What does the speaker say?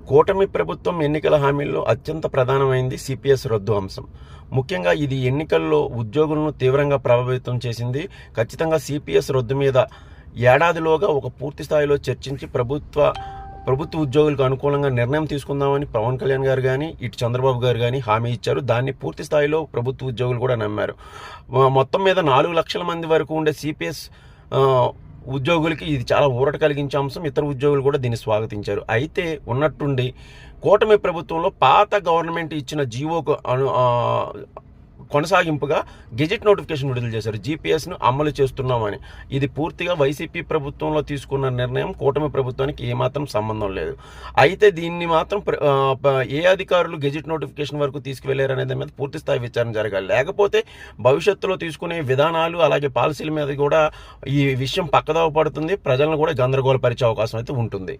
కూటమి ప్రభుత్వం ఎన్నికల హామీల్లో అత్యంత ప్రధానమైంది సిపిఎస్ రద్దు అంశం. ముఖ్యంగా ఇది ఎన్నికల్లో ఉద్యోగులను తీవ్రంగా ప్రభావితం చేసింది. ఖచ్చితంగా సిపిఎస్ రద్దు మీద ఏడాదిలోగా ఒక పూర్తి స్థాయిలో చర్చించి ప్రభుత్వ ఉద్యోగులకు అనుకూలంగా నిర్ణయం తీసుకుందామని పవన్ కళ్యాణ్ గారు కానీ ఇటు చంద్రబాబు గారు కానీ హామీ ఇచ్చారు. దాన్ని పూర్తి స్థాయిలో ప్రభుత్వ ఉద్యోగులు కూడా నమ్మారు. మొత్తం మీద 4 లక్షల మంది వరకు ఉండే సిపిఎస్ ఉద్యోగులకి ఇది చాలా ఊరట కలిగించే అంశం. ఇతర ఉద్యోగులు కూడా దీన్ని స్వాగతించారు. అయితే ఉన్నట్టుండి కూటమి ప్రభుత్వంలో పాత గవర్నమెంట్ ఇచ్చిన జీవోకు కొనసాగింపుగా గెజెట్ నోటిఫికేషన్ విడుదల చేశారు. జీపీఎస్ను అమలు చేస్తున్నామని. ఇది పూర్తిగా వైసీపీ ప్రభుత్వంలో తీసుకున్న నిర్ణయం. కూటమి ప్రభుత్వానికి ఏమాత్రం సంబంధం లేదు. అయితే దీన్ని మాత్రం ఏ అధికారులు గెజెట్ నోటిఫికేషన్ వరకు తీసుకువెళ్లారు అనేది మీద పూర్తి స్థాయి విచారణ జరగాలి. లేకపోతే భవిష్యత్తులో తీసుకునే విధానాలు అలాగే పాలసీల మీద కూడా ఈ విషయం పక్కదోవ పడుతుంది. ప్రజలను కూడా గందరగోళపరిచే అవకాశం అయితే ఉంటుంది.